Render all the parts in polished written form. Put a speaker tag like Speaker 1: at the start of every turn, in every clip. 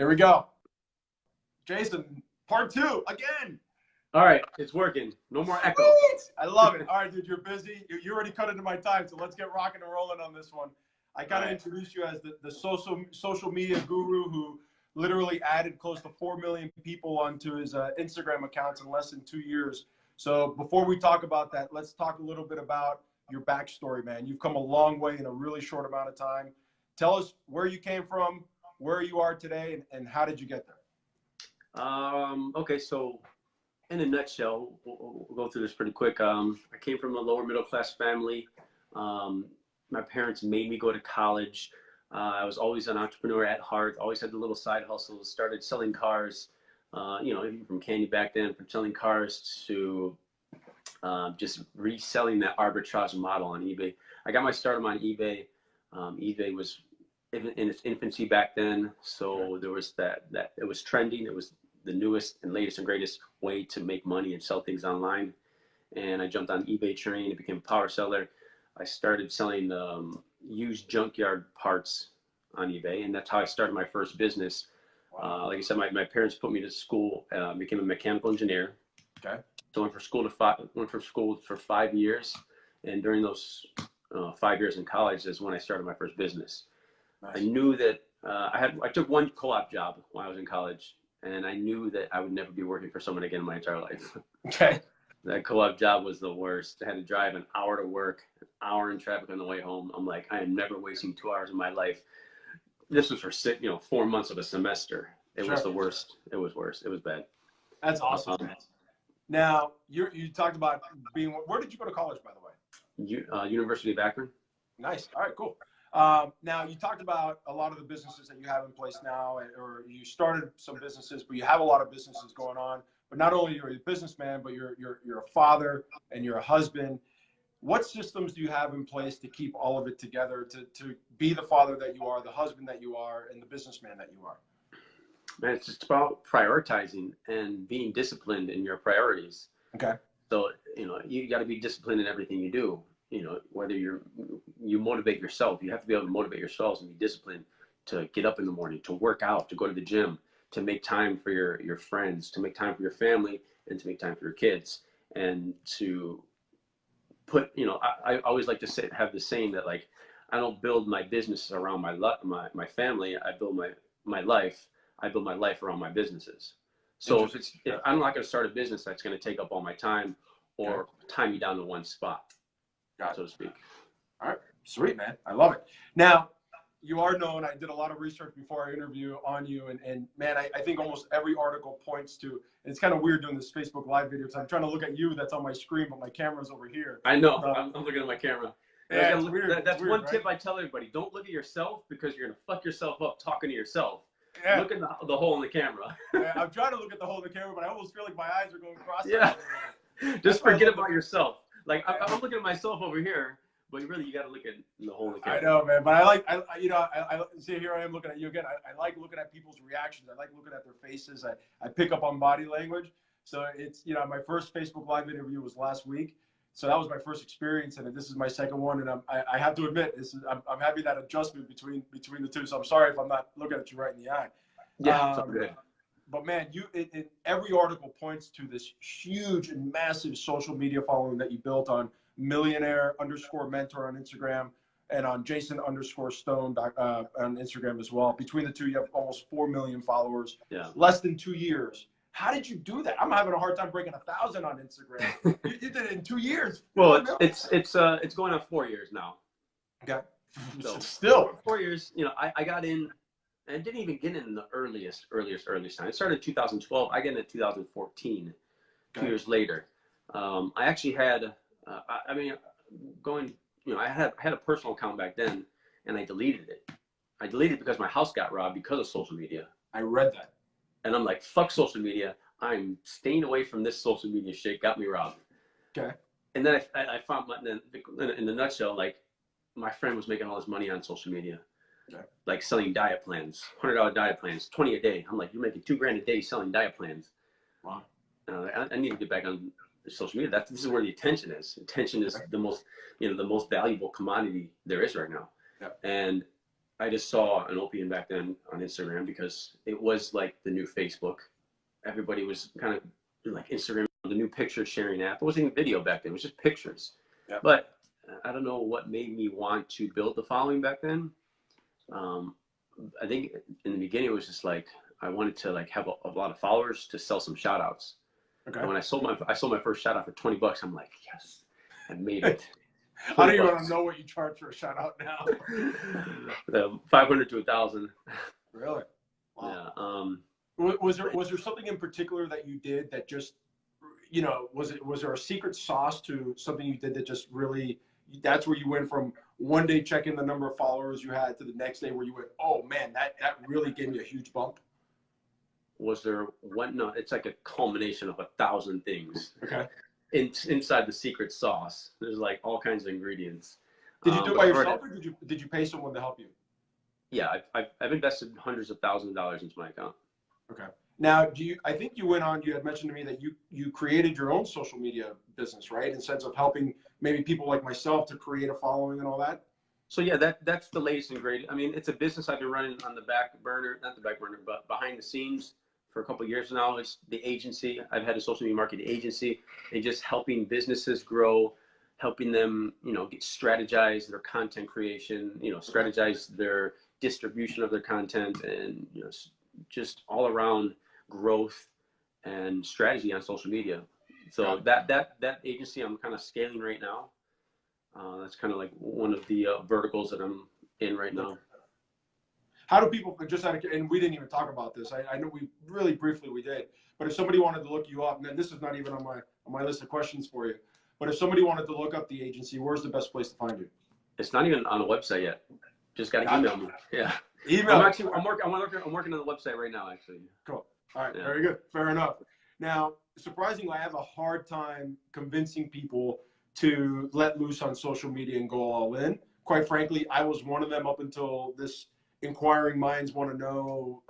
Speaker 1: Here we go. Jason, part 2 again.
Speaker 2: All right, it's working. No more echo.
Speaker 1: Sweet. I love it. All right, dude, you're busy. You already cut into my time, so let's get rocking and rolling on this one. I gotta introduce you as the social media guru who literally added close to 4 million people onto his Instagram accounts in less than 2 years. So before we talk about that, let's talk a little bit about your backstory, man. You've come a long way in a really short amount of time. Tell us where you came from, where you are today, and how did you get there?
Speaker 2: Okay, so in a nutshell, we'll go through this pretty quick. I came from a lower middle class family. My parents made me go to college. I was always an entrepreneur at heart, always had the little side hustles, started selling cars, even from candy back then, from selling cars to just reselling that arbitrage model on eBay. I got my start on eBay. eBay was in its infancy back then, so there was that it was trending. It was the newest and latest and greatest way to make money and sell things online. And I jumped on eBay train and became a power seller. I started selling used junkyard parts on eBay, and that's how I started my first business. Wow. Like I said, my parents put me to school, became a mechanical engineer.
Speaker 1: Okay.
Speaker 2: So went for school for 5 years, and during those 5 years in college is when I started my first business. Nice. I knew that I took one co-op job when I was in college, and I knew that I would never be working for someone again in my entire life.
Speaker 1: Okay.
Speaker 2: That co-op job was the worst. I had to drive an hour to work, an hour in traffic on the way home. I'm like, I am never wasting 2 hours of my life. This was for 4 months of a semester. It was the worst. It was worse. It was bad.
Speaker 1: That's awesome. Now, you talked about being, where did you go to college, by the way?
Speaker 2: University of Akron.
Speaker 1: Nice. All right, cool. Now, you talked about a lot of the businesses that you have in place now, or you started some businesses, but you have a lot of businesses going on. But not only you're a businessman, but you're a father and you're a husband. What systems do you have in place to keep all of it together, to be the father that you are, the husband that you are, and the businessman that you are?
Speaker 2: Man, it's just about prioritizing and being disciplined in your priorities.
Speaker 1: Okay.
Speaker 2: So, you got to be disciplined in everything you do. Whether you motivate yourself, you have to be able to motivate yourselves and be disciplined to get up in the morning, to work out, to go to the gym, to make time for your friends, to make time for your family, and to make time for your kids. And to put, I always like to have the saying that, like, I don't build my business around my family. I build my life. I build my life around my businesses. So if I'm not going to start a business that's going to take up all my time or tie me down to one spot, so to speak.
Speaker 1: All right. Sweet, man. I love it. Now, you are known. I did a lot of research before our interview on you. And man, I think almost every article points to, and it's kind of weird doing this Facebook Live video because I'm trying to look at you that's on my screen, but my camera's over here.
Speaker 2: I know. I'm looking at my camera.
Speaker 1: Yeah, it's weird.
Speaker 2: That's one tip I tell everybody. Don't look at yourself because you're going to fuck yourself up talking to yourself.
Speaker 1: Yeah.
Speaker 2: Look at the hole in the camera.
Speaker 1: Yeah, I'm trying to look at the hole in the camera, but I almost feel like my eyes are going cross.
Speaker 2: Yeah. Just forget about yourself. Like, I'm looking at myself over here, but really you got to look at the hole in the camera.
Speaker 1: I know, man. But I see, here I am looking at you again. I like looking at people's reactions. I like looking at their faces. I pick up on body language. So it's, my first Facebook Live interview was last week. So that was my first experience, and this is my second one. And I have to admit, I'm having that adjustment between the two. So I'm sorry if I'm not looking at you right in the eye.
Speaker 2: Yeah, good.
Speaker 1: But man, every article points to this huge and massive social media following that you built on millionaire_mentor on Instagram and on Jason_Stone on Instagram as well. Between the two, you have almost 4 million followers.
Speaker 2: Yeah.
Speaker 1: Less than 2 years. How did you do that? I'm having a hard time breaking 1,000 on Instagram. you did it in 2 years.
Speaker 2: Well, it's going on 4 years now.
Speaker 1: Okay.
Speaker 2: So
Speaker 1: Still
Speaker 2: 4 years. I got in. I didn't even get in the earliest time. I started in 2012. I got in 2014. 2 years later, I actually had. I had a personal account back then, and I deleted it. I deleted it because my house got robbed because of social media.
Speaker 1: I read that.
Speaker 2: And I'm like, fuck social media. I'm staying away from this social media shit. Got me robbed.
Speaker 1: Okay.
Speaker 2: And then I found, in the nutshell, like, my friend was making all this money on social media. Okay. Like selling diet plans, $100 diet plans, 20 a day. I'm like, you're making $2,000 a day selling diet plans.
Speaker 1: Wow.
Speaker 2: I need to get back on social media. This is where the attention is. Attention is the most valuable commodity there is right now.
Speaker 1: Yep.
Speaker 2: And I just saw an opening back then on Instagram because it was like the new Facebook. Everybody was kind of like Instagram, the new picture sharing app. It wasn't even video back then. It was just pictures.
Speaker 1: Yep.
Speaker 2: But I don't know what made me want to build the following back then. I think in the beginning it was just like I wanted to like have a lot of followers to sell some shout outs.
Speaker 1: Okay.
Speaker 2: And when I sold my first shout out for $20, I'm like, yes, I made it.
Speaker 1: I don't even want to know what you charge for a shout out now.
Speaker 2: 500 to 1,000.
Speaker 1: Really? Wow.
Speaker 2: Yeah.
Speaker 1: Was there something in particular that you did that just, you know, was there a secret sauce to something you did that just really, that's where you went from one day checking the number of followers you had to the next day where you went, oh man, that really gave me a huge bump?
Speaker 2: Was there one? No, it's like a culmination of 1,000 things.
Speaker 1: Okay.
Speaker 2: Inside the secret sauce, there's like all kinds of ingredients.
Speaker 1: Did you do it by yourself, or did you pay someone to help you?
Speaker 2: Yeah, I've invested hundreds of thousands of dollars into my account.
Speaker 1: Okay. Now, I think you went on, you had mentioned to me that you created your own social media business, right? In the sense of helping maybe people like myself to create a following and all that.
Speaker 2: So yeah, that's the latest and greatest. I mean, it's a business I've been running on the back burner, not the back burner, but behind the scenes for a couple of years now. It's the agency. I've had a social media marketing agency and just helping businesses grow, helping them, you know, strategize their content creation, you know, strategize their distribution of their content, and, you know, just all around growth and strategy on social media. So that agency I'm kind of scaling right now. That's kind of like one of the verticals that I'm in right now.
Speaker 1: How do people, just out of, and we didn't even talk about this. I know we really briefly we did, but if somebody wanted to look you up, and then this is not even on my list of questions for you, but if somebody wanted to look up the agency, where's the best place to find you?
Speaker 2: It's not even on a website yet. Just got to email me. Yeah.
Speaker 1: Email.
Speaker 2: I'm working on the website right now, actually.
Speaker 1: Cool. All right.
Speaker 2: Yeah.
Speaker 1: Very good. Fair enough. Now, surprisingly, I have a hard time convincing people to let loose on social media and go all in. Quite frankly, I was one of them up until this Inquiring Minds Want to Know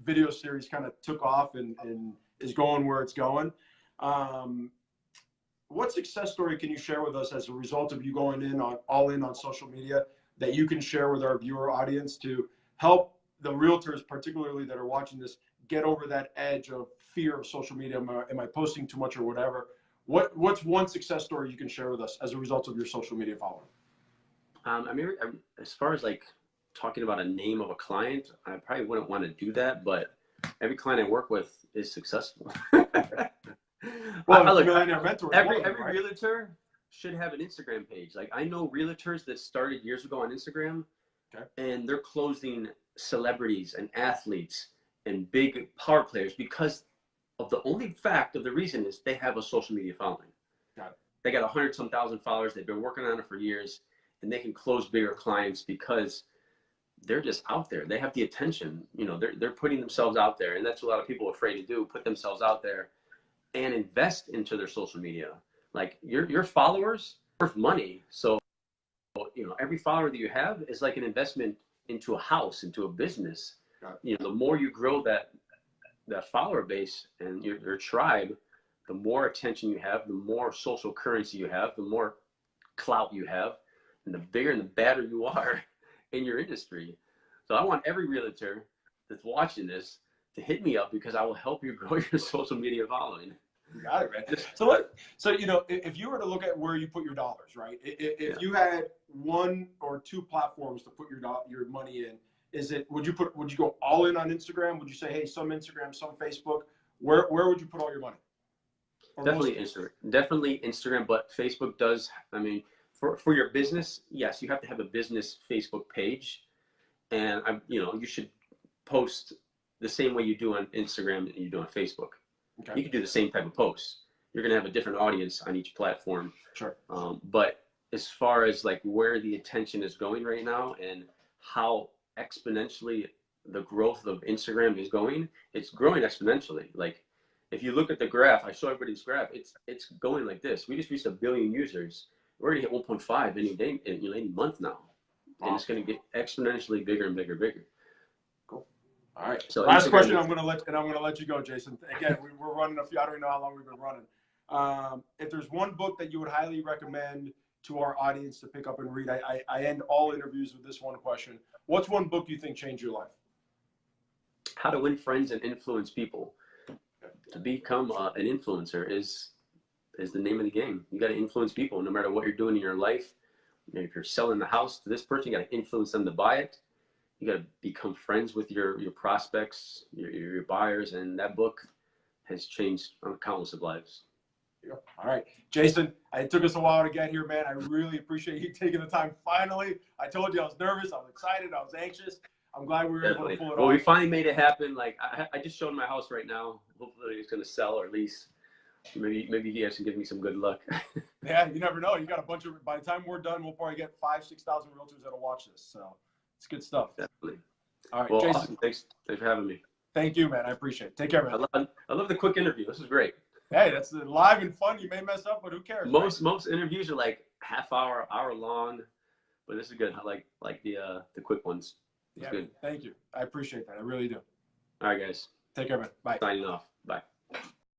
Speaker 1: video series kind of took off and is going where it's going. What success story can you share with us as a result of you going all in on social media that you can share with our viewer audience to help the realtors, particularly that are watching this, get over that edge of fear of social media? Am I posting too much or whatever? What's one success story you can share with us as a result of your social media following?
Speaker 2: I mean, as far as like talking about a name of a client, I probably wouldn't want to do that, but every client I work with is successful.
Speaker 1: Well, Millionaire Mentor.
Speaker 2: Every realtor should have an Instagram page. Like, I know realtors that started years ago on Instagram,
Speaker 1: okay, and
Speaker 2: they're closing celebrities and athletes and big power players because of the only fact of the reason is they have a social media following.
Speaker 1: Got it.
Speaker 2: They got 100-some thousand followers. They've been working on it for years, and they can close bigger clients because they're just out there. They have the attention. You know, they're putting themselves out there, and that's what a lot of people are afraid to do: put themselves out there and invest into their social media. Like, your followers are worth money. So, you know, every follower that you have is like an investment into a house, into a business. You know, the more you grow that follower base and your tribe, the more attention you have, the more social currency you have, the more clout you have, and the bigger and the badder you are in your industry. So I want every realtor that's watching this to hit me up because I will help you grow your social media following.
Speaker 1: You got it, man. So you know, if you were to look at where you put your dollars, right? If you had one or two platforms to put your money in, would you go all in on Instagram? Would you say, hey, some Instagram, some Facebook? Where would you put all your money? Or
Speaker 2: definitely Instagram. Definitely Instagram, but Facebook does. I mean, for your business, yes, you have to have a business Facebook page, and you know, you should post the same way you do on Instagram that you do on Facebook. Okay. You can do the same type of posts. You're gonna have a different audience on each platform.
Speaker 1: Sure.
Speaker 2: But as far as like where the attention is going right now and how exponentially the growth of Instagram is going, it's growing exponentially. Like, if you look at the graph, I show everybody's graph, it's going like this. We just reached 1 billion users. We're already hit 1.5 any day, any month now. Wow. And it's going to get exponentially bigger and bigger and bigger.
Speaker 1: Cool. All right.
Speaker 2: So
Speaker 1: last question, I'm going to let you go, Jason. Again, we're running I don't even know how long we've been running. If there's one book that you would highly recommend to our audience to pick up and read. I end all interviews with this one question. What's one book you think changed your life?
Speaker 2: How to Win Friends and Influence People. To become an influencer is the name of the game. You got to influence people no matter what you're doing in your life. If you're selling the house to this person, you got to influence them to buy it. You got to become friends with your prospects, your buyers, and that book has changed countless of lives.
Speaker 1: Yeah. All right, Jason, it took us a while to get here, man. I really appreciate you taking the time. Finally, I told you I was nervous, I was excited, I was anxious. I'm glad we were able to pull it off.
Speaker 2: Well, we finally made it happen. Like I just showed my house right now. Hopefully, it's going to sell or lease. Maybe you guys can give me some good luck.
Speaker 1: Yeah, you never know. You got a bunch of. By the time we're done, we'll probably get 5,000-6,000 realtors that'll watch this. So it's good stuff.
Speaker 2: Definitely.
Speaker 1: All right,
Speaker 2: well,
Speaker 1: Jason.
Speaker 2: Awesome. Thanks for having me.
Speaker 1: Thank you, man. I appreciate it. Take care, man.
Speaker 2: I love the quick interview. This was great.
Speaker 1: Hey, that's live and fun. You may mess up, but who cares?
Speaker 2: Most interviews are like half hour long, but this is good. I like the quick ones. It's good.
Speaker 1: Thank you. I appreciate that. I really do.
Speaker 2: All right, guys.
Speaker 1: Take care, man. Bye.
Speaker 2: Signing off. Bye.